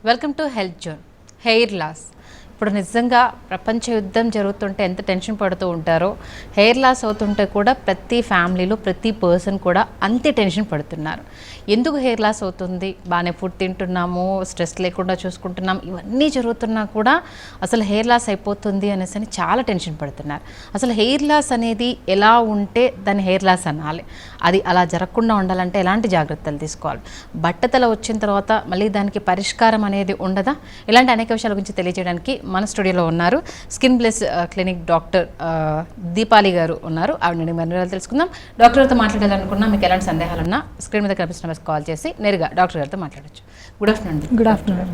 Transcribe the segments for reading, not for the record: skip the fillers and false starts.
Welcome to health zone. Hair loss ఇప్పుడు నిజంగా ప్రపంచ యుద్ధం జరుగుతుంటే ఎంత టెన్షన్ పడుతూ ఉంటారో, హెయిర్ లాస్ అవుతుంటే కూడా ప్రతి ఫ్యామిలీలో ప్రతి పర్సన్ కూడా అంతే టెన్షన్ పడుతున్నారు. ఎందుకు హెయిర్ లాస్ అవుతుంది? బాగానే ఫుడ్ తింటున్నాము, స్ట్రెస్ లేకుండా చూసుకుంటున్నాం, ఇవన్నీ జరుగుతున్నా కూడా అసలు హెయిర్ లాస్ అయిపోతుంది అనేసి అని చాలా టెన్షన్ పడుతున్నారు. అసలు హెయిర్ లాస్ అనేది ఎలా ఉంటే దాన్ని హెయిర్ లాస్ అనాలి? అది అలా జరగకుండా ఉండాలంటే ఎలాంటి జాగ్రత్తలు తీసుకోవాలి? బట్టతల వచ్చిన తర్వాత మళ్ళీ దానికి పరిష్కారం అనేది ఉండదా? ఇలాంటి అనేక విషయాల గురించి తెలియజేయడానికి మన స్టూడియోలో ఉన్నారు skin bless clinic doctor Deepali గారు ఉన్నారు. ఆవిడని మనం తెలుసుకుందాం. డాక్టర్ గారితో మాట్లాడాలనుకున్నా, మీకు ఎలాంటి సందేహాలు ఉన్నా స్క్రీన్ మీద కనిపిస్తున్న కాల్ చేసి నేరుగా డాక్టర్ గారితో మాట్లాడచ్చు. Good afternoon. Good afternoon.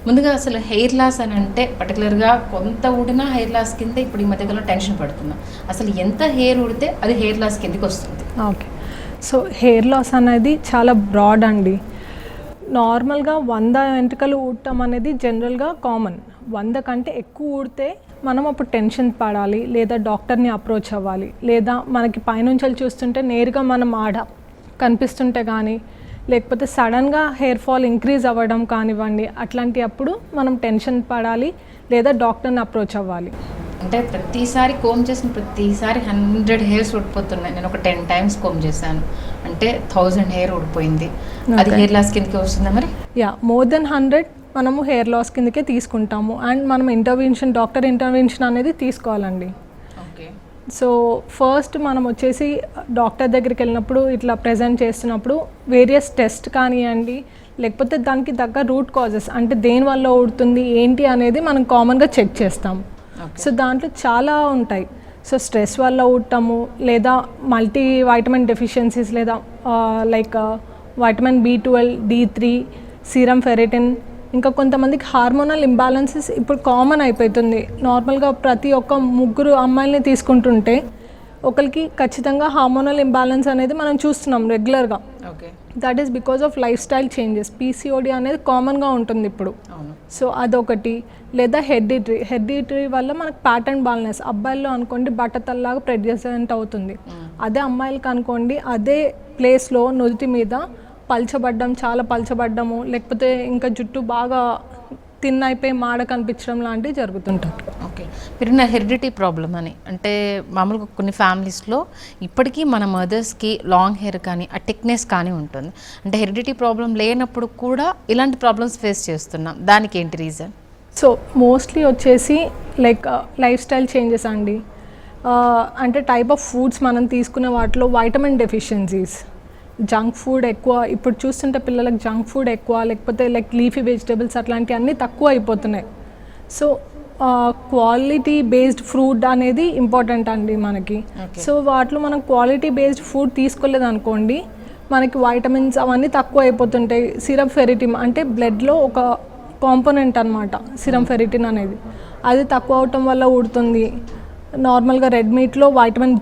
ముందుగా అసలు హెయిర్ లాస్ అని అంటే పర్టికులర్గా కొంత ఊడినా హెయిర్ లాస్ కింద ఇప్పుడు ఈ మధ్యకాలంలో టెన్షన్ పడుతున్నాం. అసలు ఎంత హెయిర్ ఊడితే అది హెయిర్ లాస్ కిందకి వస్తుంది? ఓకే, సో హెయిర్ లాస్ అనేది చాలా బ్రాడ్ అండి. నార్మల్గా 100 వెంట్రుకలు ఊడటం అనేది జనరల్గా కామన్. 100 కంటే ఎక్కువ ఊడితే మనం అప్పుడు టెన్షన్ పడాలి, లేదా డాక్టర్ని అప్రోచ్ అవ్వాలి, లేదా మనకి పైనుంచి చూస్తుంటే నేరుగా మనం ఆడ కనిపిస్తుంటే కానీ, లేకపోతే సడన్గా హెయిర్ ఫాల్ ఇంక్రీజ్ అవ్వడం కానివ్వండి, అట్లాంటి అప్పుడు మనం టెన్షన్ పడాలి లేదా డాక్టర్ని అప్రోచ్ అవ్వాలి. అంటే ప్రతిసారి కోమ్ చేసిన ప్రతిసారి 100 హెయిర్స్ ఊడిపోతున్నాయి. నేను ఒక 10 టైమ్స్ కోమ్ చేశాను అంటే 1000 హెయిర్ ఊడిపోయింది. అది హెయిర్ లాస్ కిందకి వస్తుందా మరి? మోర్ దెన్ 100 మనము హెయిర్ లాస్ కిందకే తీసుకుంటాము. అండ్ మనం డాక్టర్ ఇంటర్వెన్షన్ అనేది తీసుకోవాలండి. ఓకే, సో ఫస్ట్ మనం వచ్చేసి డాక్టర్ దగ్గరికి వెళ్ళినప్పుడు ఇట్లా ప్రజెంట్ చేస్తున్నప్పుడు వేరియస్ టెస్ట్ కానివ్వండి, లేకపోతే దానికి తగ్గ రూట్ కాజెస్ అంటే దేనివల్ల ఊడుతుంది ఏంటి అనేది మనం కామన్గా చెక్ చేస్తాం. సో దాంట్లో చాలా ఉంటాయి. సో స్ట్రెస్ వల్ల ఊడటము, లేదా మల్టీ వైటమిన్ డెఫిషియన్సీస్, లేదా like vitamin B12, D3, serum ferritin, ఇంకా కొంతమందికి హార్మోనల్ ఇంబ్యాలెన్సెస్ ఇప్పుడు కామన్ అయిపోతుంది. నార్మల్గా ప్రతి ఒక్క 3 అమ్మాయిల్ని తీసుకుంటుంటే ఒకరికి ఖచ్చితంగా హార్మోనల్ ఇంబ్యాలెన్స్ అనేది మనం చూస్తున్నాం రెగ్యులర్గా. Okay, that is because of life style changes. PCOD అనేది కామన్గా ఉంటుంది ఇప్పుడు. సో అదొకటి. లేదా హెరిడిటరీ వల్ల మనకు ప్యాటర్న్ బాల్నెస్, అబ్బాయిల్లో అనుకోండి బట్టతల్లాగా ప్రెజెంట్ అవుతుంది. అదే అమ్మాయిలకి అనుకోండి అదే ప్లేస్లో నుదుటి మీద పల్చబడ్డం, చాలా పల్చబడ్డము, లేకపోతే ఇంకా జుట్టు బాగా థిన్ అయిపోయి మాడ కనిపించడం లాంటివి జరుగుతుంటాయి. ఓకే, మీరున్న హెరిడిటీ ప్రాబ్లం అని అంటే మామూలుగా కొన్ని ఫ్యామిలీస్లో ఇప్పటికీ మన మదర్స్కి లాంగ్ హెయిర్ కానీ ఆ థిక్నెస్ కానీ ఉంటుంది. అంటే హెరిడిటీ ప్రాబ్లం లేనప్పుడు కూడా ఇలాంటి ప్రాబ్లమ్స్ ఫేస్ చేస్తున్నాం. దానికి ఏంటి రీజన్? సో మోస్ట్లీ వచ్చేసి లైక్ లైఫ్ స్టైల్ చేంజెస్ అండి. అంటే టైప్ ఆఫ్ ఫుడ్స్ మనం తీసుకునే వాటిలో వైటమిన్ డెఫిషియన్సీస్, జంక్ ఫుడ్ ఎక్కువ. ఇప్పుడు చూస్తుంటే పిల్లలకు జంక్ ఫుడ్ ఎక్కువ, లేకపోతే లైక్ లీఫీ వెజిటబుల్స్ అట్లాంటివి అన్నీ తక్కువ అయిపోతున్నాయి. సో క్వాలిటీ బేస్డ్ ఫ్రూట్ అనేది ఇంపార్టెంట్ అండి మనకి. సో వాటిలో మనం క్వాలిటీ బేస్డ్ ఫుడ్ తీసుకోలేదు అనుకోండి, మనకి వైటమిన్స్ అవన్నీ తక్కువ అయిపోతుంటాయి. సిరం ఫెరిటిన్ అంటే బ్లడ్లో ఒక కాంపోనెంట్ అనమాట సిరం ఫెరిటిన్ అనేది. అది తక్కువ అవటం వల్ల ఊడుతుంది. నార్మల్గా రెడ్ మీట్లో వైటమిన్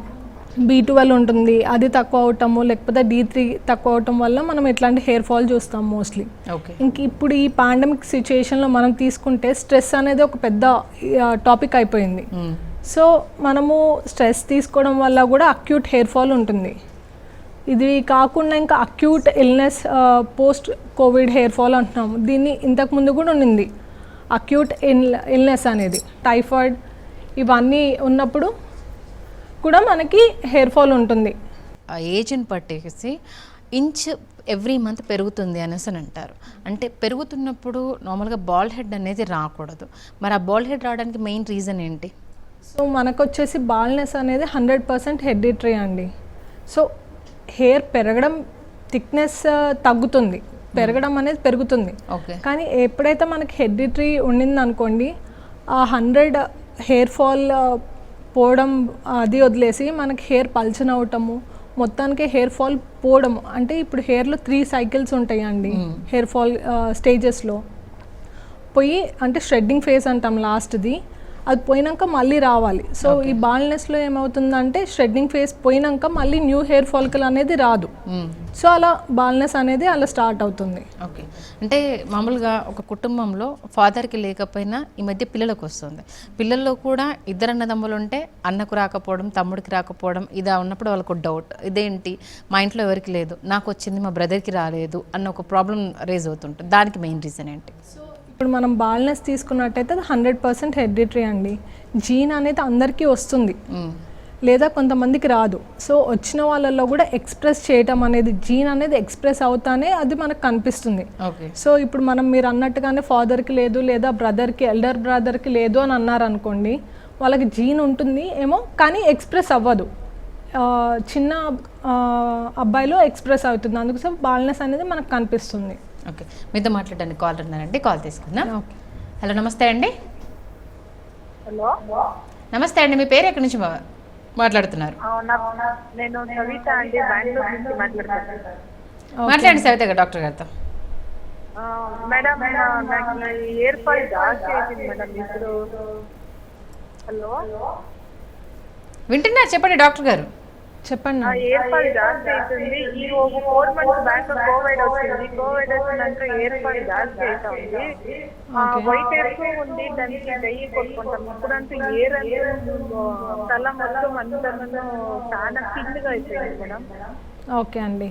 B12 ఉంటుంది, అది తక్కువ అవటము, లేకపోతే D3 తక్కువ అవటం వల్ల మనం ఇట్లాంటి హెయిర్ ఫాల్ చూస్తాం మోస్ట్లీ. ఇంక ఇప్పుడు ఈ పాండమిక్ సిచ్యుయేషన్లో మనం తీసుకుంటే స్ట్రెస్ అనేది ఒక పెద్ద టాపిక్ అయిపోయింది. సో మనము స్ట్రెస్ తీసుకోవడం వల్ల కూడా అక్యూట్ హెయిర్ ఫాల్ ఉంటుంది. ఇది కాకుండా ఇంకా acute illness, post Covid hair fall అంటున్నాము. దీన్ని ఇంతకుముందు కూడా ఉండింది అక్యూట్ ఇల్నెస్ అనేది. టైఫాయిడ్ ఇవన్నీ ఉన్నప్పుడు కూడా మనకి హెయిర్ ఫాల్ ఉంటుంది. ఆ ఏజ్ని పట్టేసి ఇంచ్ ఎవ్రీ మంత్ పెరుగుతుంది అనేసి అని అంటారు. అంటే పెరుగుతున్నప్పుడు నార్మల్గా బాల్డ్ హెడ్ అనేది రాకూడదు. మరి ఆ బాల్డ్ హెడ్ రావడానికి మెయిన్ రీజన్ ఏంటి? సో మనకు వచ్చేసి బాల్నెస్ అనేది 100% హెరిడిటరీ అండి. సో హెయిర్ పెరగడం, థిక్నెస్ తగ్గుతుంది, పెరగడం అనేది పెరుగుతుంది. కానీ ఎప్పుడైతే మనకి హెరిడిటరీ ఉండింది అనుకోండి, ఆ 100 హెయిర్ ఫాల్ పోవడం అది వదిలేసి మనకి హెయిర్ పల్చన అవటము, మొత్తానికి హెయిర్ ఫాల్ పోవడం. అంటే ఇప్పుడు హెయిర్లో 3 సైకిల్స్ ఉంటాయి అండి హెయిర్ ఫాల్ స్టేజెస్లో. పోయి అంటే షెడ్డింగ్ ఫేజ్ అంటాం లాస్ట్ది, అది పోయినాక మళ్ళీ రావాలి. సో ఈ బాల్నెస్లో ఏమవుతుందంటే షెడ్డింగ్ ఫేజ్ పోయినాక మళ్ళీ న్యూ హెయిర్ ఫాలికల్ అనేది రాదు. సో అలా బాల్నెస్ అనేది అలా స్టార్ట్ అవుతుంది. ఓకే, అంటే మామూలుగా ఒక కుటుంబంలో ఫాదర్కి లేకపోయినా ఈ మధ్య పిల్లలకు వస్తుంది. పిల్లల్లో కూడా 2 అన్నదమ్ములు ఉంటే అన్నకు రాకపోవడం, తమ్ముడికి రాకపోవడం, ఇదా ఉన్నప్పుడు వాళ్ళకు డౌట్, ఇదేంటి మా ఇంట్లో ఎవరికి లేదు, నాకు వచ్చింది మా బ్రదర్కి రాలేదు అన్న ఒక ప్రాబ్లం రేజ్ అవుతుంటుంది. దానికి మెయిన్ రీజన్ ఏంటి? ఇప్పుడు మనం బాల్నెస్ తీసుకున్నట్టయితే అది 100% హెరిడిటరీ అండి. జీన్ అనేది అందరికీ వస్తుంది, లేదా కొంతమందికి రాదు. సో వచ్చిన వాళ్ళల్లో కూడా ఎక్స్ప్రెస్ చేయటం అనేది, జీన్ అనేది ఎక్స్ప్రెస్ అవుతానే అది మనకు కనిపిస్తుంది. సో ఇప్పుడు మీరు అన్నట్టుగానే ఫాదర్కి లేదు, లేదా బ్రదర్కి, ఎల్డర్ బ్రదర్కి లేదు అని అన్నారనుకోండి, వాళ్ళకి జీన్ ఉంటుంది ఏమో కానీ ఎక్స్ప్రెస్ అవ్వదు. చిన్న అబ్బాయిలో ఎక్స్ప్రెస్ అవుతుంది, అందుకోసం బాల్నెస్ అనేది మనకు కనిపిస్తుంది. ఓకే, మీతో మాట్లాడడానికి కాల్ ఉన్నారండి, కాల్ తీసుకుందాం. ఓకే, హలో, నమస్తే అండి. హలో, నమస్తే అండి, మీ పేరు ఎక్కడి నుంచి మాట్లాడుతున్నారు? నేను సవిత అండి, బెంగళూరు నుంచి మాట్లాడుతున్నాను. మాట్లాడండి సవిత గారు డాక్టర్ గారితో. మేడం, నాకు ఏర్పాటు జాస్తి అవుతుంది మేడం ఇప్పుడు. హలో, వింటున్నారు, చెప్పండి డాక్టర్ గారు. చెప్పండి. ఏర్పాటు జాస్తి అవుతుంది. ఈ 4 months బ్యాక్ కోవిడ్ వచ్చింది. కోవిడ్ వచ్చినాక ఏర్పాటు జాస్తి అవుతా ఉంది. వైట్ ఎక్కువ ఉంది, దానికి దయ్యి కొట్టుకుంటాం. ఇప్పుడంతా ఏర్ తల మొత్తం అందరూ చాలా థిన్గా అయిపోయింది మేడం. ఓకే అండి,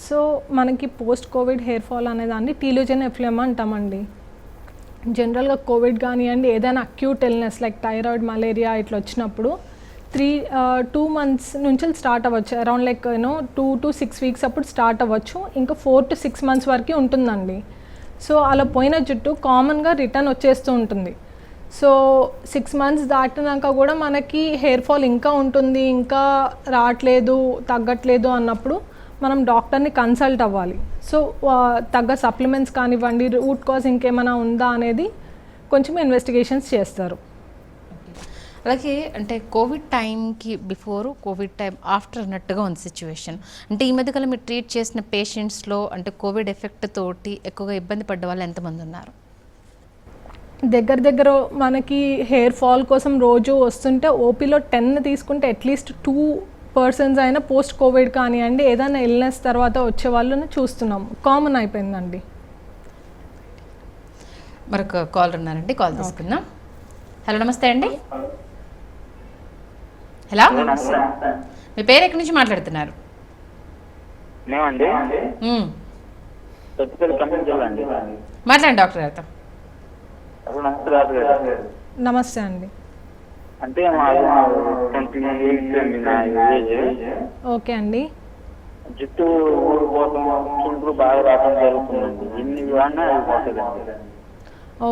సో మనకి పోస్ట్ కోవిడ్ హెయిర్ ఫాల్ అనే దాన్ని టీలోజన్ ఎఫ్లెమా అంటామండి. జనరల్గా కోవిడ్ కానివ్వండి, ఏదైనా acute illness like thyroid, malaria ఇట్లా వచ్చినప్పుడు 2 months నుంచి స్టార్ట్ అవ్వచ్చు. అరౌండ్ 2 to 6 weeks అప్పుడు స్టార్ట్ అవ్వచ్చు. ఇంకా 4 to 6 months వరకు ఉంటుందండి. సో అలా పోయిన జుట్టు కామన్గా రిటర్న్ వచ్చేస్తూ ఉంటుంది. సో 6 months దాటినాక కూడా మనకి హెయిర్ ఫాల్ ఇంకా ఉంటుంది, ఇంకా రావట్లేదు, తగ్గట్లేదు అన్నప్పుడు మనం డాక్టర్ని కన్సల్ట్ అవ్వాలి. సో తగ్గ సప్లిమెంట్స్ కానివ్వండి, రూట్ కాజ్ ఇంకేమైనా ఉందా అనేది కొంచెం ఇన్వెస్టిగేషన్స్ చేస్తారు. అలాగే అంటే కోవిడ్ టైంకి బిఫోర్, కోవిడ్ టైం ఆఫ్టర్ అన్నట్టుగా ఉంది సిచ్యువేషన్. అంటే ఈ మధ్యకాలం మీరు ట్రీట్ చేసిన పేషెంట్స్లో అంటే కోవిడ్ ఎఫెక్ట్ తోటి ఎక్కువగా ఇబ్బంది పడ్డ వాళ్ళు ఎంతమంది ఉన్నారు? దగ్గర మనకి హెయిర్ ఫాల్ కోసం రోజు వస్తుంటే ఓపీలో 10 తీసుకుంటే అట్లీస్ట్ 2 persons అయినా పోస్ట్ కోవిడ్ కానివ్వండి, ఏదైనా ఇల్నెస్ తర్వాత వచ్చే వాళ్ళని చూస్తున్నాం. కామన్ అయిపోయిందండి. మరొక కాల్ ఉన్నారండి, కాల్ తీసుకుందాం. హలో, నమస్తే అండి. హలో, మీ పేరు ఎక్కడి నుంచి మాట్లాడుతున్నారు? మాట్లాడండి డాక్టర్ గారితో. నమస్తే అండి. అంటే ఓకే అండి. జుట్టు ఊడిపోవడం, చుండ్రు బాగా రావడం జరుగుతుందండి. ఎన్ని వాడినా అయిపోతుందండి.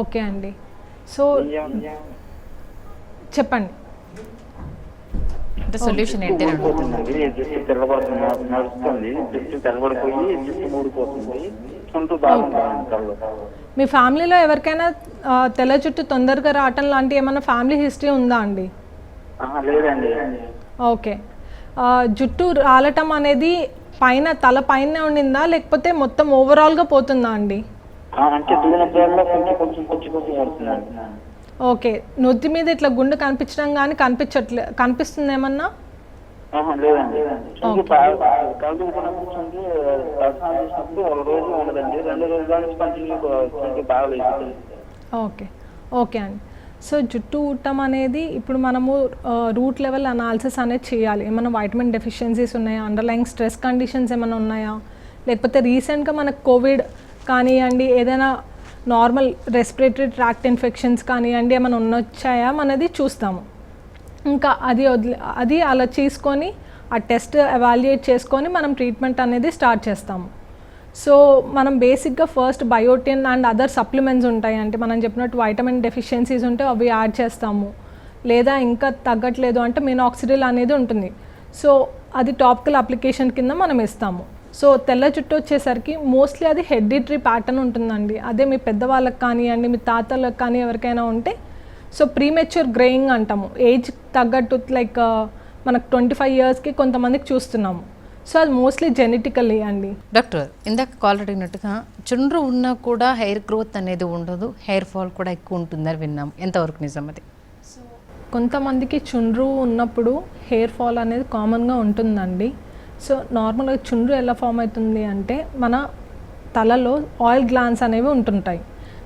ఓకే అండి, సో చెప్పండి. అంటే సొల్యూషన్ ఏంటి? జుట్టు తెల్లబడుతుంది, నడుస్తుంది, జుట్టు తెల్లబడిపోయి జుట్టు ఊడిపోతుంది, చుండ్రు బాగుంటుంది. మీ ఫ్యామిలీలో ఎవరికైనా తెల్ల జుట్టు తొందరగా రావటం లాంటి ఏమైనా ఫ్యామిలీ హిస్టరీ ఉందా అండి? లేదండి. ఓకే, జుట్టు రాలటం అనేది తల పైన ఉండిందా, లేకపోతే మొత్తం ఓవరాల్గా పోతుందా అండి? అంటే కొంచెం పడుతుందండి. ఓకే, నుద్ది మీద ఇట్లా గుండు కనిపించడం కానీ కనిపిస్తుంది ఏమన్నా? లేదండి. ఓకే, ఓకే అండి. సో జుట్టు ఊడటం అనేది ఇప్పుడు మనము రూట్ లెవెల్ అనాలిసిస్ అనేది చేయాలి. ఏమైనా వైటమిన్ డెఫిషియన్సీస్ ఉన్నాయా, అండర్లైన్ స్ట్రెస్ కండిషన్స్ ఏమైనా ఉన్నాయా, లేకపోతే రీసెంట్గా మనకు కోవిడ్ కానివ్వండి, ఏదైనా నార్మల్ రెస్పిరేటరీ ట్రాక్ట్ ఇన్ఫెక్షన్స్ కానివ్వండి ఏమైనా వచ్చాయా అనేది చూస్తాము. ఇంకా అది అలా చేసుకొని ఆ టెస్ట్ ఎవాల్యుయేట్ చేసుకొని మనం ట్రీట్మెంట్ అనేది స్టార్ట్ చేస్తాము. సో మనం బేసిక్గా first biotin and other supplements ఉంటాయి, అంటే మనం చెప్పినట్టు వైటమిన్ డెఫిషియన్సీస్ ఉంటే అవి యాడ్ చేస్తాము. లేదా ఇంకా తగ్గట్లేదు అంటే మినాక్సిడిల్ అనేది ఉంటుంది. సో అది టాపికల్ అప్లికేషన్ కింద మనం ఇస్తాము. సో తెల్ల జుట్టు వచ్చేసరికి మోస్ట్లీ అది హెరిడిటరీ ప్యాటర్న్ ఉంటుందండి. అదే మీ పెద్దవాళ్ళకి కానివ్వండి, మీ తాతలకు కానీ ఎవరికైనా ఉంటే సో ప్రీమెచ్యూర్ గ్రేయింగ్ అంటాము. ఏజ్ తగ్గట్టు లైక్ మనకు 25 yearsకి కొంతమందికి చూస్తున్నాము. సో అది మోస్ట్లీ జెనెటికల్లీ అండి. డాక్టర్, ఇందాక కాల్ అడిగినట్టుగా చుండ్రు ఉన్నా కూడా హెయిర్ గ్రోత్ అనేది ఉండదు, హెయిర్ ఫాల్ కూడా ఎక్కువ ఉంటుందని విన్నాం. ఎంతవరకు నిజం అది? కొంతమందికి చుండ్రు ఉన్నప్పుడు హెయిర్ ఫాల్ అనేది కామన్గా ఉంటుందండి. సో నార్మల్గా చుండ్రు ఎలా ఫామ్ అవుతుంది అంటే మన తలలో ఆయిల్ గ్లాండ్స్ అనేవి ఉంటుంటాయి.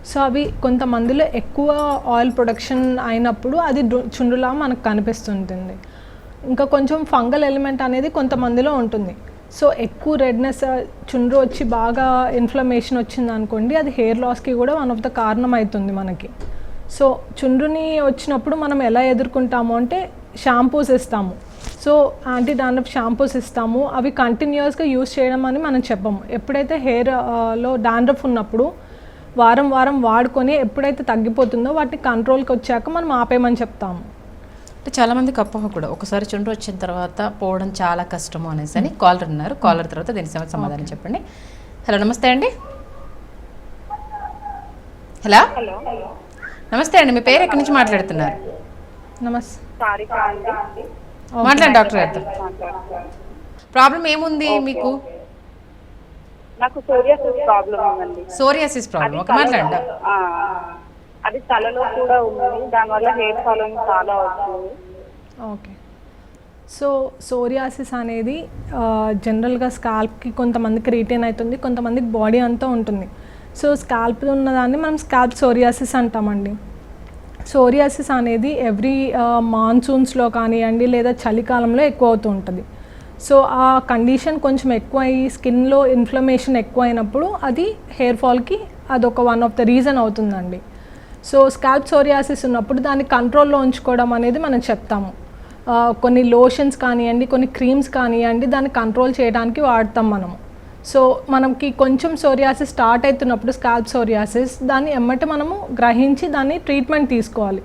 సో అవి కొంతమందిలో ఎక్కువ ఆయిల్ ప్రొడక్షన్ అయినప్పుడు అది చుండ్రులా మనకు కనిపిస్తుంటుంది. ఇంకా కొంచెం ఫంగల్ ఎలిమెంట్ అనేది కొంతమందిలో ఉంటుంది. సో ఎక్కువ రెడ్నెస్ చుండ్రు వచ్చి బాగా ఇన్ఫ్లమేషన్ వచ్చింది అనుకోండి, అది హెయిర్ లాస్కి కూడా వన్ ఆఫ్ ద కారణం అవుతుంది మనకి. సో చుండ్రుని వచ్చినప్పుడు మనం ఎలా ఎదుర్కొంటాము అంటే షాంపూస్ ఇస్తాము. సో యాంటీ డాండ్రఫ్ షాంపూస్ ఇస్తాము, అవి కంటిన్యూస్గా యూస్ చేయడం అని మనం చెప్పము. ఎప్పుడైతే హెయిర్లో డాండ్రఫ్ ఉన్నప్పుడు వారం వారం వాడుకొని ఎప్పుడైతే తగ్గిపోతుందో వాటిని కంట్రోల్కి వచ్చాక మనం ఆపేయమని చెప్తాము. అంటే చాలామందికి అపోహ కూడా ఒకసారి చుండ్రు వచ్చిన తర్వాత పోవడం చాలా కష్టము అనేసి అని కాలర్ ఉన్నారు. కాలర్ తర్వాత దీనికి సమాధానం చెప్పండి. హలో, నమస్తే అండి. హలో, నమస్తే అండి. మీ పేరు ఎక్కడి నుంచి మాట్లాడుతున్నారు? నమస్తే. మాట్లాడండి డాక్టర్ గారితో. ప్రాబ్లం ఏముంది మీకు? నాకు సోరియాసిస్ ప్రాబ్లం ఉందండి. Psoriasis problem. ఓకే, మాట్లాడండి. అది తలలో కూడా ఉంది, దానివల్ల హెయిర్ ఫాలోయింగ్ చాలా అవుతుంది. ఓకే. సో సోరియాసిస్ అనేది జనరల్గా స్కాల్ప్కి కొంతమందికి రీటైన్ అవుతుంది, కొంతమందికి బాడీ అంతా ఉంటుంది. సో స్కాల్ప్ ఉన్నదాన్ని మనం స్కాల్ప్ సోరియాసిస్ అంటామండి. సోరియాసిస్ అనేది ఎవ్రీ మాన్సూన్స్లో కానివ్వండి లేదా చలికాలంలో ఎక్కువ అవుతూ ఉంటుంది. సో ఆ కండిషన్ కొంచెం ఎక్కువ అయ్యి స్కిన్లో ఇన్ఫ్లమేషన్ ఎక్కువ అయినప్పుడు అది హెయిర్ ఫాల్కి అదొక వన్ ఆఫ్ ద రీజన్ అవుతుందండి. సో స్కాల్ప్ సోరియాసిస్ ఉన్నప్పుడు దాన్ని కంట్రోల్లో ఉంచుకోవడం అనేది మనం చెప్తాము. కొన్ని లోషన్స్ కానివ్వండి, కొన్ని క్రీమ్స్ కానివ్వండి, దాన్ని కంట్రోల్ చేయడానికి వాడతాం మనము. సో మనకి కొంచెం సోరియాసిస్ స్టార్ట్ అవుతున్నప్పుడు స్కాల్ప్ సోరియాసిస్ దాన్ని ఎమ్మటి మనము గ్రహించి దాన్ని ట్రీట్మెంట్ తీసుకోవాలి.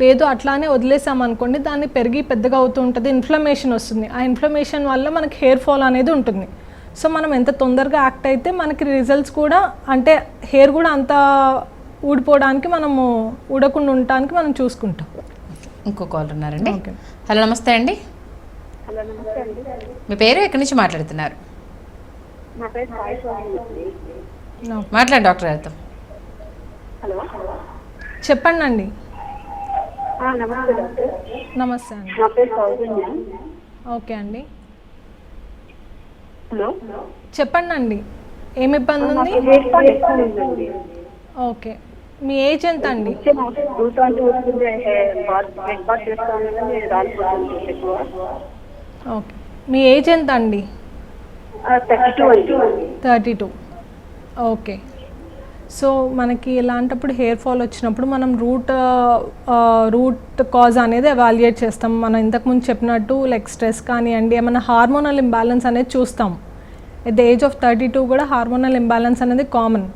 లేదు అట్లానే వదిలేసామనుకోండి, దాన్ని పెరిగి పెద్దగా అవుతూ ఉంటుంది, ఇన్ఫ్లమేషన్ వస్తుంది. ఆ ఇన్ఫ్లమేషన్ వల్ల మనకి హెయిర్ ఫాల్ అనేది ఉంటుంది. సో మనం ఎంత తొందరగా యాక్ట్ అయితే మనకి రిజల్ట్స్ కూడా అంటే హెయిర్ కూడా అంత ఊడిపోవడానికి మనము ఊడకుండా ఉండటానికి మనం చూసుకుంటాం. ఇంకో కాల్ ఉన్నారండి. హలో, నమస్తే అండి. హలో, నమస్తే అండి. మీ పేరు ఎక్కడి నుంచి మాట్లాడుతున్నారు? నా పేరు సాయి స్వామి. మాట్లాడండి డాక్టర్ గారితో. హలో, చెప్పండి అండి. నమస్తే డాక్టర్. నమస్తే అండి. నా పేరు సౌజన్య. ఓకే అండి, హలో, చెప్పండి అండి. ఏమి ఇబ్బంది ఉంది? హెయిర్ ఫాల్ ఎక్కువ ఉందండి. ఓకే, మీ ఏజ్ ఎంత అండి? 220 వస్తుంది. బ్రేక్ఫాస్ట్ చేస్తాను రాలిపోతుంది ఎక్కువ. ఓకే, మీ ఏజ్ ఎంత అండి? 32 అండి. 32. ఓకే. సో మనకి ఇలాంటప్పుడు హెయిర్ ఫాల్ వచ్చినప్పుడు మనం రూట్ కాజ్ అనేది ఎవాల్యుయేట్ చేస్తాం. మనం ఇంతకుముందు చెప్పినట్టు లైక్ స్ట్రెస్ కానివ్వండి, ఏమైనా హార్మోనల్ ఇంబ్యాలెన్స్ అనేది చూస్తాం. ఎట్ ద ఏజ్ ఆఫ్ 32 కూడా హార్మోనల్ ఇంబ్యాలెన్స్ అనేది కామన్.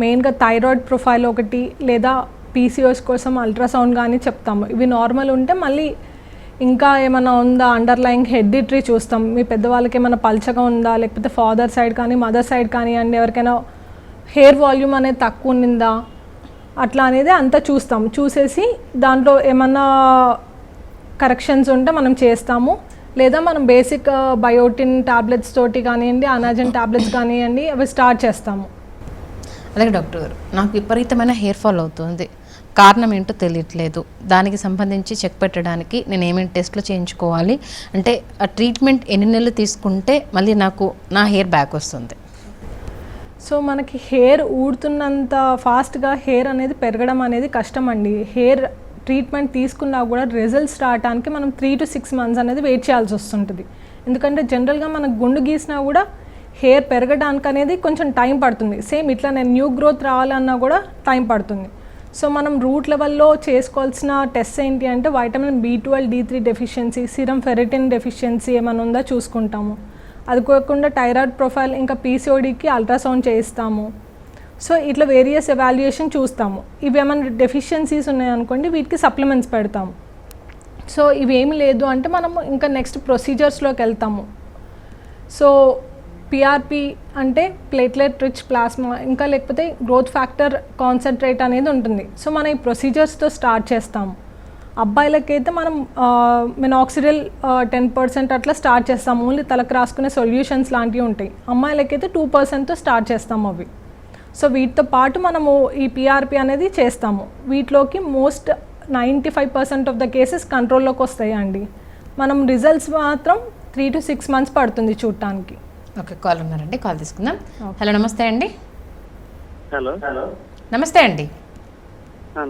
మెయిన్గా థైరాయిడ్ ప్రొఫైల్ ఒకటి లేదా పీసీఓఎస్ కోసం అల్ట్రాసౌండ్ కానీ చెప్తాము. ఇవి నార్మల్ ఉంటే మళ్ళీ ఇంకా ఏమైనా ఉందా అండర్లయింగ్ హెరిడిటరీ చూస్తాం. మీ పెద్దవాళ్ళకి ఏమైనా పల్చగా ఉందా, లేకపోతే ఫాదర్ సైడ్ కానీ మదర్ సైడ్ కానివ్వండి ఎవరికైనా హెయిర్ వాల్యూమ్ అనేది తక్కువ ఉండిందా అట్లా అనేది అంతా చూస్తాం. చూసేసి దాంట్లో ఏమన్నా కరెక్షన్స్ ఉంటే మనం చేస్తాము. లేదా మనం బేసిక్ బయోటిన్ టాబ్లెట్స్ తోటి కానివ్వండి, అనాజన్ టాబ్లెట్స్ కానివ్వండి అవి స్టార్ట్ చేస్తాము. అలాగే డాక్టర్ గారు, నాకు విపరీతమైన హెయిర్ ఫాల్ అవుతుంది, కారణం ఏంటో తెలియట్లేదు. దానికి సంబంధించి చెక్ పెట్టడానికి నేను ఏమేమి టెస్ట్లు చేయించుకోవాలి, అంటే ఆ ట్రీట్మెంట్ ఎన్ని నెలలు తీసుకుంటే మళ్ళీ నాకు నా హెయిర్ బ్యాక్ వస్తుంది? సో మనకి హెయిర్ ఊడుతున్నంత ఫాస్ట్గా హెయిర్ అనేది పెరగడం అనేది కష్టం అండి. హెయిర్ ట్రీట్మెంట్ తీసుకున్నా కూడా రిజల్ట్స్ రావడానికి మనం 3 to 6 months అనేది వెయిట్ చేయాల్సి వస్తుంటుంది. ఎందుకంటే జనరల్గా మనకు గుండు గీసినా కూడా హెయిర్ పెరగడానికి అనేది కొంచెం టైం పడుతుంది. సేమ్ ఇట్లా నేను న్యూ గ్రోత్ రావాలన్నా కూడా టైం పడుతుంది. సో మనం రూట్ లెవెల్లో చేసుకోవాల్సిన టెస్ట్ ఏంటి అంటే vitamin B12, D3 deficiency, serum ferritin deficiency ఏమైనా ఉందా చూసుకుంటాము. అది కాకుండా థైరాయిడ్ ప్రొఫైల్ ఇంకా పీసీఓడికి అల్ట్రాసౌండ్ చేయిస్తాము. సో ఇట్లా వేరియస్ ఎవాల్యుయేషన్ చూస్తాము. ఇవి ఏమైనా డెఫిషియన్సీస్ ఉన్నాయనుకోండి వీటికి సప్లిమెంట్స్ పెడతాము. సో ఇవేమి లేదు అంటే మనము ఇంకా నెక్స్ట్ ప్రొసీజర్స్లోకి వెళ్తాము. సో పిఆర్పి అంటే ప్లేట్లెట్ రిచ్ ప్లాస్మా, ఇంకా లేకపోతే గ్రోత్ ఫ్యాక్టర్ కాన్సన్ట్రేట్ అనేది ఉంటుంది. సో మనం ఈ ప్రొసీజర్స్తో స్టార్ట్ చేస్తాము. అబ్బాయిలకైతే మనం మినాక్సిడిల్ 10% అట్లా స్టార్ట్ చేస్తాము. ఓన్లీ తలకు రాసుకునే సొల్యూషన్స్ లాంటివి ఉంటాయి. అమ్మాయిలకైతే 2%తో స్టార్ట్ చేస్తాము అవి. సో వీటితో పాటు మనము ఈ పిఆర్పి అనేది చేస్తాము. వీటిలోకి మోస్ట్ 95% ఆఫ్ ద కేసెస్ కంట్రోల్లోకి వస్తాయండి. మనం రిజల్ట్స్ మాత్రం 3 to 6 months పడుతుంది చూడటానికి. ఓకే, కాల్ ఉన్నారండి, కాల్ తీసుకుందాం. హలో, నమస్తే అండి. హలో, నమస్తే అండి.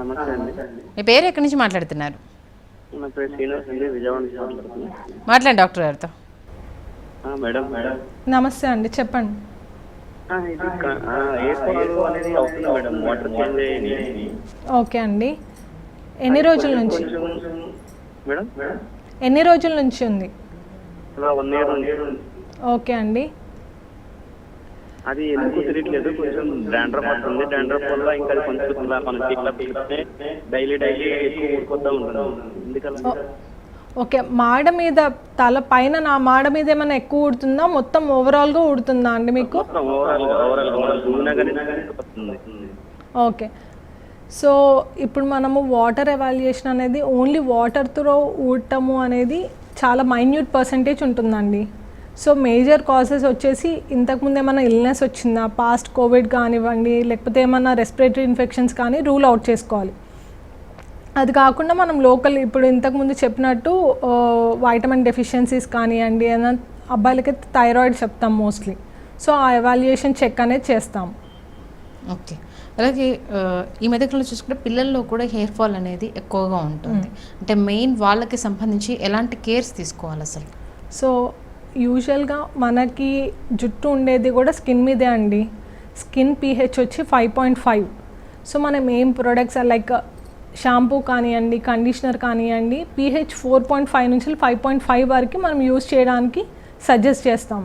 నమస్తే అండి. మీ పేరు ఎక్కడి నుంచి మాట్లాడుతున్నారు? నా పేరు శ్రీనివాస్ అండి, విజయవాడ నుంచి మాట్లాడుతున్నాను. మాట్లాడండి డాక్టర్ గారితో. మేడం మేడం నమస్తే అండి, చెప్పండి. ఇది ఎయిర్ ఫాల్ అనేది అవుతుంది మేడం, వాటర్ చేంజ్ అయ్యి. ఓకే అండి, ఎన్ని రోజుల నుంచి? మేడం ఎన్ని రోజుల నుంచి ఉంది? 1 year ఉంది. ఓకే అండి. అది ఎందుకు తెలియట్లేదు, కొంచెం డాండ్రఫ్ వస్తుంది. డాండ్రఫ్ వల్ల ఇంకా అది కొంచెం ఇలా మనకి ఇట్లా పిలిస్తే డైలీ ఎక్కువ ఊరుకొద్దా ఉంటుంది. ఎందుకలా? ఓకే, మాడ మీద తల పైన నా మాడ మీద ఏమైనా ఎక్కువ ఉడుతుందా, మొత్తం ఓవరాల్గా ఉడుతుందా అండి మీకు? ఓకే, సో ఇప్పుడు మనము వాటర్ ఎవాల్యుయేషన్ అనేది ఓన్లీ వాటర్తో ఊడటము అనేది చాలా మైన్యూట్ పర్సంటేజ్ ఉంటుందండి. సో మేజర్ కాజెస్ వచ్చేసి ఇంతకుముందు ఏమైనా ఇల్నెస్ వచ్చిందా, పాస్ట్ కోవిడ్ కానివ్వండి, లేకపోతే ఏమైనా రెస్పిరేటరీ ఇన్ఫెక్షన్స్ కానీ రూల్ అవుట్ చేసుకోవాలి. అది కాకుండా మనం లోకల్ ఇప్పుడు ఇంతకుముందు చెప్పినట్టు వైటమిన్ డెఫిషియన్సీస్ కానివ్వండి, ఏదైనా అబ్బాయిలకి థైరాయిడ్ చెప్తాం మోస్ట్లీ. సో ఆ ఎవాల్యుయేషన్ చెక్ అనేది చేస్తాం. ఓకే, అలాగే ఈ మధ్యకాలంలో చూసుకుంటే పిల్లల్లో కూడా హెయిర్ ఫాల్ అనేది ఎక్కువగా ఉంటుంది. అంటే మెయిన్ వాళ్ళకి సంబంధించి ఎలాంటి కేర్స్ తీసుకోవాలి అసలు? సో యూజువల్గా మనకి జుట్టు ఉండేది కూడా స్కిన్ మీదే అండి. స్కిన్ pH వచ్చి 5.5. సో మనం ఏం ప్రొడక్ట్స్ లైక్ షాంపూ కానివ్వండి, కండిషనర్ కానివ్వండి, pH 4.5 నుంచి 5.5 వరకు మనం యూజ్ చేయడానికి సజెస్ట్ చేస్తాం.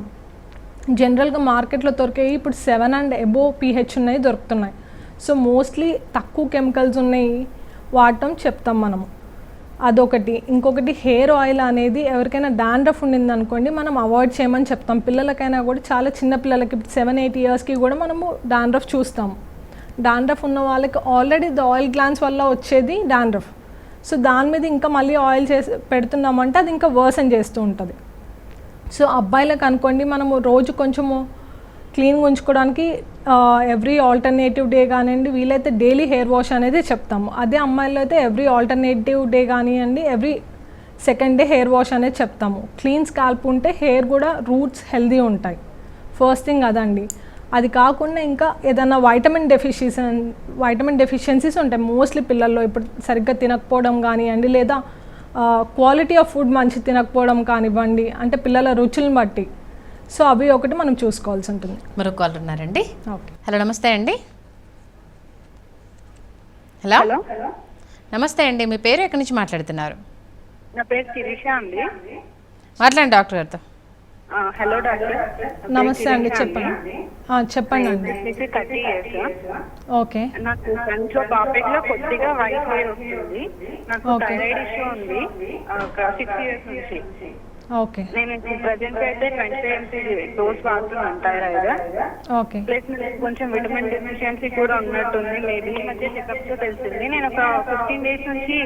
జనరల్గా మార్కెట్లో దొరికేవి ఇప్పుడు 7 and above pH ఉన్నాయి దొరుకుతున్నాయి. సో మోస్ట్లీ తక్కువ కెమికల్స్ ఉన్నాయి వాడటం చెప్తాం మనము. అదొకటి. ఇంకొకటి హెయిర్ ఆయిల్ అనేది ఎవరికైనా డాండ్రఫ్ ఉండింది అనుకోండి, మనం అవాయిడ్ చేయమని చెప్తాం. పిల్లలకైనా కూడా, చాలా చిన్న పిల్లలకి 7-8 yearsకి కూడా మనము డాండ్రఫ్ చూస్తాం. డాండ్రఫ్ ఉన్న వాళ్ళకి ఆల్రెడీ ద ఆయిల్ గ్లాన్స్ వల్ల వచ్చేది డాండ్రఫ్. సో దాని మీద ఇంకా మళ్ళీ ఆయిల్ చేసి పెడుతున్నామంటే అది ఇంకా వర్సన్ చేస్తూ ఉంటుంది. సో అబ్బాయిలకు అనుకోండి, మనము రోజు కొంచెము క్లీన్గా ఉంచుకోవడానికి ఎవ్రీ ఆల్టర్నేటివ్ డే కానివ్వండి, వీలైతే డైలీ హెయిర్ వాష్ అనేది చెప్తాము. అదే అమ్మాయిలు అయితే ఎవ్రీ ఆల్టర్నేటివ్ డే కానివ్వండి, every second day hair wash అనేది చెప్తాము. క్లీన్ స్కాల్ప్ ఉంటే హెయిర్ కూడా రూట్స్ హెల్దీ ఉంటాయి. ఫస్ట్ థింగ్ అదండి. అది కాకుండా ఇంకా ఏదైనా వైటమిన్ డెఫిషియన్సీస్ ఉంటాయి మోస్ట్లీ పిల్లల్లో. ఇప్పుడు సరిగ్గా తినకపోవడం కానివ్వండి, లేదా క్వాలిటీ ఆఫ్ ఫుడ్ మంచి తినకపోవడం కానివ్వండి, అంటే పిల్లల రుచులను బట్టి. సో అవి ఒకటి మనం చూసుకోవాల్సి ఉంటుంది. మరొక కాల్ ఉన్నారండి. ఓకే, హలో, నమస్తే అండి. హలో, నమస్తే అండి, మీ పేరు ఎక్కడి నుంచి మాట్లాడుతున్నారు? నా పేరు శిరీష అండి. మాట్లాడండి డాక్టర్ గారితో. Hello doctor. నమస్తే అండి, చెప్పండి. చెప్పండి అండి. 30 years. ఓకే, నాకు ఫ్రంట్లో పాపెట్ లో కొద్దిగా వైట్ హెయిర్ వస్తుంది. నాకు థైరాయిడ్ ఇష్యూ ఉంది ఒక 6 years నుంచి. ఓకే, నేను ప్రజెంట్ అయితే 25 mg డోస్ వాడుతున్నాను థైరాయిడ్. ఓకే, ప్లస్ నాకు కొంచెం విటమిన్ డెఫిషియన్సీ కూడా ఉన్నట్టుంది. మేబీ ఈ మధ్య చెకప్ తో తెలిసింది. నేను ఒక 15 days నుంచి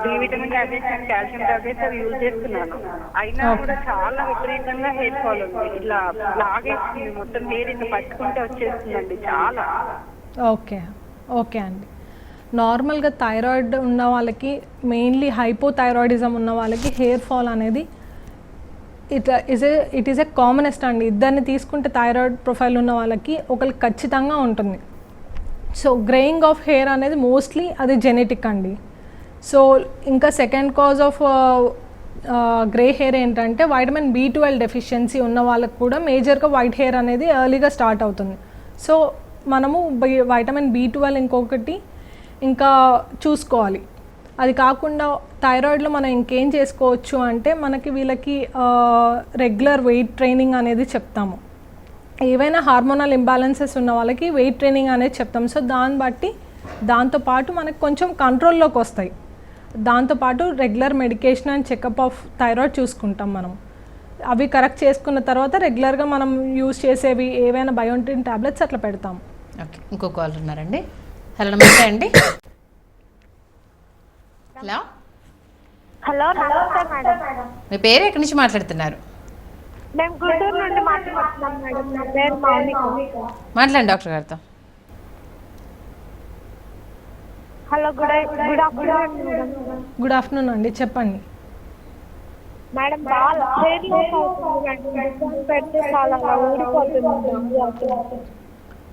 D vitamin tablets and calcium tablets అవి యూజ్ చేస్తున్నాను. అయినా కూడా చాలా విపరీతంగా హెయిర్ ఫాల్ ఉంది. ఇట్లా లాగేస్తుంది, మొత్తం హెయిర్ ఇట్లా పట్టుకుంటే వచ్చేస్తుందండి చాలా. ఓకే, ఓకే అండి. నార్మల్గా థైరాయిడ్ ఉన్న వాళ్ళకి, మెయిన్లీ హైపోథైరాయిడిజం ఉన్న వాళ్ళకి హెయిర్ ఫాల్ అనేది ఇట్ ఈస్ ఏ కామనెస్ట్ అండి. ఇద్దరిని తీసుకుంటే థైరాయిడ్ ప్రొఫైల్ ఉన్న వాళ్ళకి ఒకరికి ఖచ్చితంగా ఉంటుంది. సో గ్రేయింగ్ ఆఫ్ హెయిర్ అనేది మోస్ట్లీ అది జెనెటిక్ అండి. సో ఇంకా second cause of grey hair ఏంటంటే వైటమిన్ B12 డెఫిషియన్సీ ఉన్న వాళ్ళకి కూడా మేజర్గా వైట్ హెయిర్ అనేది ఎర్లీగా స్టార్ట్ అవుతుంది. సో మనము వైటమిన్ B12 ఇంకొకటి ఇంకా చూసుకోవాలి. అది కాకుండా థైరాయిడ్లో మనం ఇంకేం చేసుకోవచ్చు అంటే, మనకి వీళ్ళకి రెగ్యులర్ వెయిట్ ట్రైనింగ్ అనేది చెప్తాము. ఏవైనా హార్మోనల్ ఇంబ్యాలెన్సెస్ ఉన్న వాళ్ళకి వెయిట్ ట్రైనింగ్ అనేది చెప్తాం. సో దాన్ని బట్టి దాంతోపాటు మనకు కొంచెం కంట్రోల్లోకి వస్తాయి. దాంతోపాటు regular medication and checkup of thyroid చూసుకుంటాం మనం. అవి కరెక్ట్ చేసుకున్న తర్వాత రెగ్యులర్గా మనం యూజ్ చేసేవి ఏవైనా బయోటిన్ టాబ్లెట్స్ అట్లా పెడతాం. ఓకే, ఇంకో కాల్ ఉన్నారండి. హలో, నమస్తే అండి. హలో, హలో నమస్తే మేడం. మీ పేరు ఎక్కడి నుంచి మాట్లాడుతున్నారు? మేము గుంటూరు నుండి మాట్లాడుతున్నాం మేడం. నా పేరు మౌనిక. మాట్లాడండి డాక్టర్ గారితో. Hello, good afternoon madam. Good afternoon అండి, చెప్పండి. మేడం చాలా హెయిర్ లాస్ అవుతుంది మేడం. పెడితే చాలా ఊడిపోతుంది.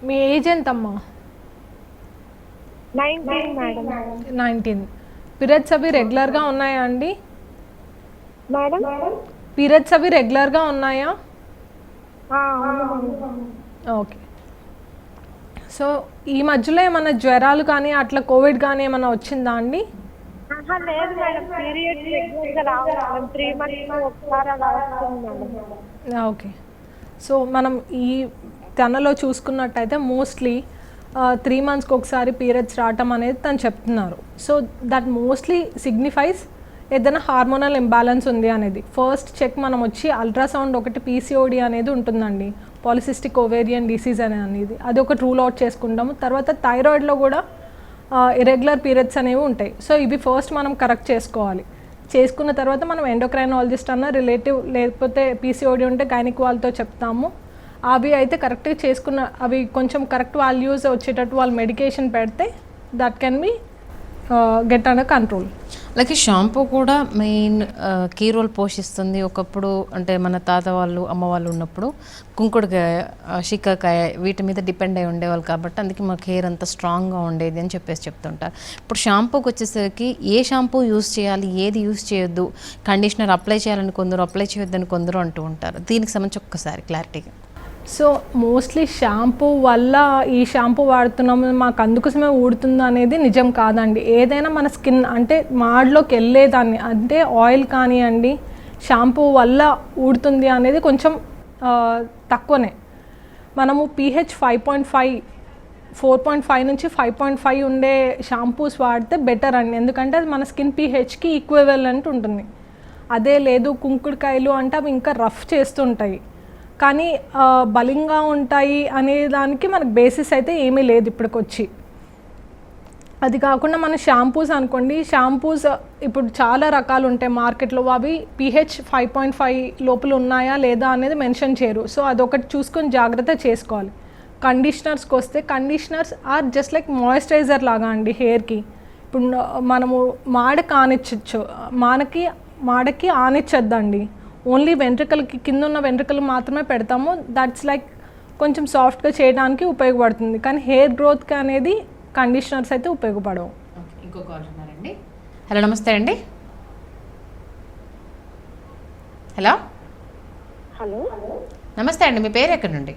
మీ ఏజ్ ఎంతమ్మా? 19 మేడం. 19. పీరియడ్స్ అవి రెగ్యులర్గా ఉన్నాయా అండి? మేడం పీరియడ్స్ అవి రెగ్యులర్గా ఉన్నాయా? ఓకే. సో ఈ మధ్యలో ఏమైనా జ్వరాలు కానీ అట్లా కోవిడ్ కానీ ఏమైనా వచ్చిందా అండి? లేదు మేడం, పీరియడ్స్ రెగ్యులర్గా రావాలి, 3 months ఒకసారి అలా వస్తుంది మేడం. ఓకే. సో మనం ఈ తనలో చూసుకున్నట్టయితే మోస్ట్లీ 3 monthsకి ఒకసారి పీరియడ్స్ రావటం అనేది తను చెప్తున్నారు. సో దట్ మోస్ట్లీ సిగ్నిఫైస్ ఏదైనా హార్మోనల్ ఇంబ్యాలెన్స్ ఉంది అనేది. ఫస్ట్ చెక్ మనం వచ్చి అల్ట్రాసౌండ్ ఒకటి PCOD అనేది ఉంటుందండి, పాలిసిస్టిక్ ఓవేరియన్ డిసీజ్ అనేది. అది ఒకటి రూల్ అవుట్ చేసుకుంటాము. తర్వాత థైరాయిడ్లో కూడా ఇరెగ్యులర్ పీరియడ్స్ అనేవి ఉంటాయి. సో ఇవి ఫస్ట్ మనం కరెక్ట్ చేసుకోవాలి. చేసుకున్న తర్వాత మనం ఎండోక్రైనాలజిస్ట్ అన్న రిలేటివ్ లేకపోతే PCOD ఉంటే గైనిక్ వాళ్ళతో చెప్తాము. అవి అయితే కరెక్ట్గా చేసుకున్న అవి కొంచెం కరెక్ట్ వాల్యూస్ వచ్చేటట్టు వాళ్ళు మెడికేషన్ పెడితే that can be get under control. అలాగే షాంపూ కూడా మెయిన్ కీ రోల్ పోషిస్తుంది. ఒకప్పుడు అంటే మన తాత వాళ్ళు అమ్మ వాళ్ళు ఉన్నప్పుడు కుంకుడుకాయ, షిక్కకాయ వీటి మీద డిపెండ్ అయి ఉండేవాళ్ళు కాబట్టి అందుకే మాకు హెయిర్ అంత స్ట్రాంగ్గా ఉండేది అని చెప్తుంటారు. ఇప్పుడు షాంపూకి వచ్చేసరికి ఏ షాంపూ యూస్ చేయాలి, ఏది యూస్ చేయొద్దు, కండిషనర్ అప్లై చేయాలని కొందరు, అప్లై చేయొద్దని కొందరు అంటూ ఉంటారు. దీనికి సంబంధించి ఒక్కసారి క్లారిటీగా. సో మోస్ట్లీ షాంపూ వల్ల ఈ షాంపూ వాడుతున్నాము మాకు అందుకోసమే ఊడుతుంది అనేది నిజం కాదండి. ఏదైనా మన స్కిన్ అంటే మాడ్లోకి వెళ్ళేదాన్ని అంటే ఆయిల్ కానివ్వండి షాంపూ వల్ల ఊడుతుంది అనేది కొంచెం తక్కువనే. మనము pH 5.5 4.5 నుంచి 5.5 ఉండే షాంపూస్ వాడితే బెటర్ అండి. ఎందుకంటే అది మన స్కిన్ pHకి ఈక్వివలెంట్ ఉంటుంది. అదే లేదు కుంకుడుకాయలు అంటే అవి ఇంకా రఫ్ చేస్తుంటాయి కానీ బలంగా ఉంటాయి అనే దానికి మనకు బేసిస్ అయితే ఏమీ లేదు ఇప్పటికొచ్చి. అది కాకుండా మన షాంపూస్ అనుకోండి, షాంపూస్ ఇప్పుడు చాలా రకాలు ఉంటాయి మార్కెట్లో. అవి pH 5.5 లోపల ఉన్నాయా లేదా అనేది మెన్షన్ చేయరు. సో అదొకటి చూసుకొని జాగ్రత్త చేసుకోవాలి. కండిషనర్స్కి వస్తే conditioners are just like moisturiser లాగా అండి హెయిర్కి. ఇప్పుడు మనము మాడకి ఆనిచ్చచ్చు, మాడకి ఆనిచ్చద్దండి. ఓన్లీ వెంట్రుకలకి కింద ఉన్న వెంట్రుకలు మాత్రమే పెడతాము. దట్స్ లైక్ కొంచెం సాఫ్ట్గా చేయడానికి ఉపయోగపడుతుంది కానీ హెయిర్ గ్రోత్కి అనేది కండిషనర్స్ అయితే ఉపయోగపడవు. ఇంకో కాల్ ఉన్నారండి. హలో, నమస్తే అండి. హలో హలో నమస్తే అండి, మీ పేరు ఎక్కడి నుండి?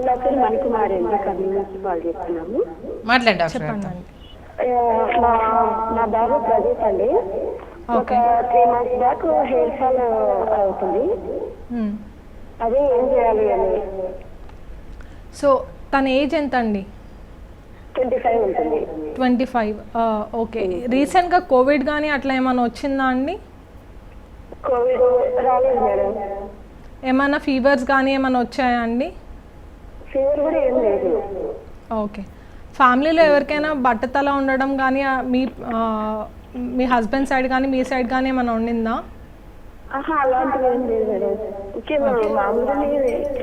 నా పేరు మణికుమారి అండి, కర్నూలు నుంచి కాల్ చేస్తున్నాము. మాట్లాడండి డాక్టర్ గారితో. చెప్పండి. మా బాబు ప్రదీప్ అండి. ఒక 3 months బ్యాక్ హెయిర్ ఫాల్ అవుతుంది, అదే ఏం చేయాలి అని. సో తన ఏజ్ ఎంత అండి? 25 ఉంటుంది. 25. ఓకే. రీసెంట్గా కోవిడ్ కానీ అట్లా ఏమైనా వచ్చిందా అండి? కోవిడ్ రాలేదు మేడం. ఏమైనా ఫీవర్స్ కానీ ఏమైనా వచ్చాయా అండి? ఫీవర్ కూడా ఏం లేదు. ఓకే. ఫ్యామిలీలో ఎవరికైనా బట్టతల ఉండడం కానీ మీ హస్బెండ్ సైడ్ కానీ మీ సైడ్ కానీ ఏమైనా ఉండిందా? అలాంటివి ఏం లేదు మేడం, మామూలుగానే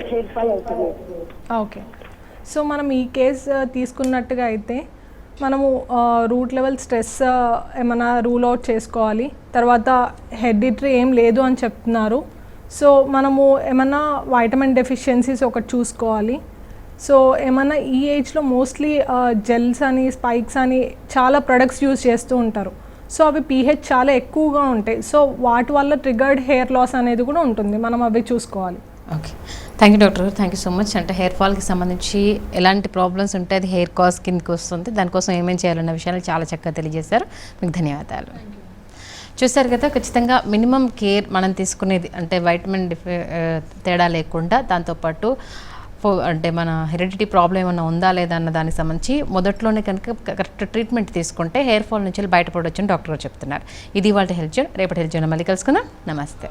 హెయిర్ ఫాల్ అవుతుంది. ఓకే. సో మనం ఈ కేసు తీసుకున్నట్టుగా అయితే మనము రూట్ లెవెల్ స్ట్రెస్ ఏమైనా రూల్ అవుట్ చేసుకోవాలి. తర్వాత హెరిడిటరీ ఏం లేదు అని చెప్తున్నారు. సో మనము ఏమన్నా వైటమిన్ డెఫిషియన్సీస్ ఒకటి చూసుకోవాలి. సో ఏమన్నా ఈ ఏజ్లో మోస్ట్లీ జెల్స్ అని స్పైక్స్ అని చాలా ప్రొడక్ట్స్ యూజ్ చేస్తూ ఉంటారు. సో అవి pH చాలా ఎక్కువగా ఉంటాయి. సో వాటి వల్ల ట్రిగర్డ్ హెయిర్ లాస్ అనేది కూడా ఉంటుంది, మనం అవి చూసుకోవాలి. ఓకే, థ్యాంక్ యూ డాక్టర్ గారు, థ్యాంక్ యూ సో మచ్. అంటే హెయిర్ ఫాల్కి సంబంధించి ఎలాంటి ప్రాబ్లమ్స్ ఉంటే అది హెయిర్ కాజ్ కిందకి వస్తుంది, దానికోసం ఏమేమి చేయాలన్న విషయాలు చాలా చక్కగా తెలియజేశారు. మీకు ధన్యవాదాలు. చూసారు కదా, ఖచ్చితంగా మినిమం కేర్ మనం తీసుకునేది అంటే వైటమిన్ తేడా లేకుండా, దాంతోపాటు అంటే మన హెరిడిటీ ప్రాబ్లం ఏమైనా ఉందా లేదా అన్న దానికి సంబంధించి మొదట్లోనే కనుక కరెక్ట్ ట్రీట్మెంట్ తీసుకుంటే హెయిర్ ఫాల్ నుంచి బయటపడవచ్చు అని డాక్టర్ గారు చెప్తున్నారు. ఇది వాళ్ళ హెల్త్ జోన్. రేపటి హెల్త్ జోన్ మళ్ళీ కలుసుకుందాం. నమస్తే.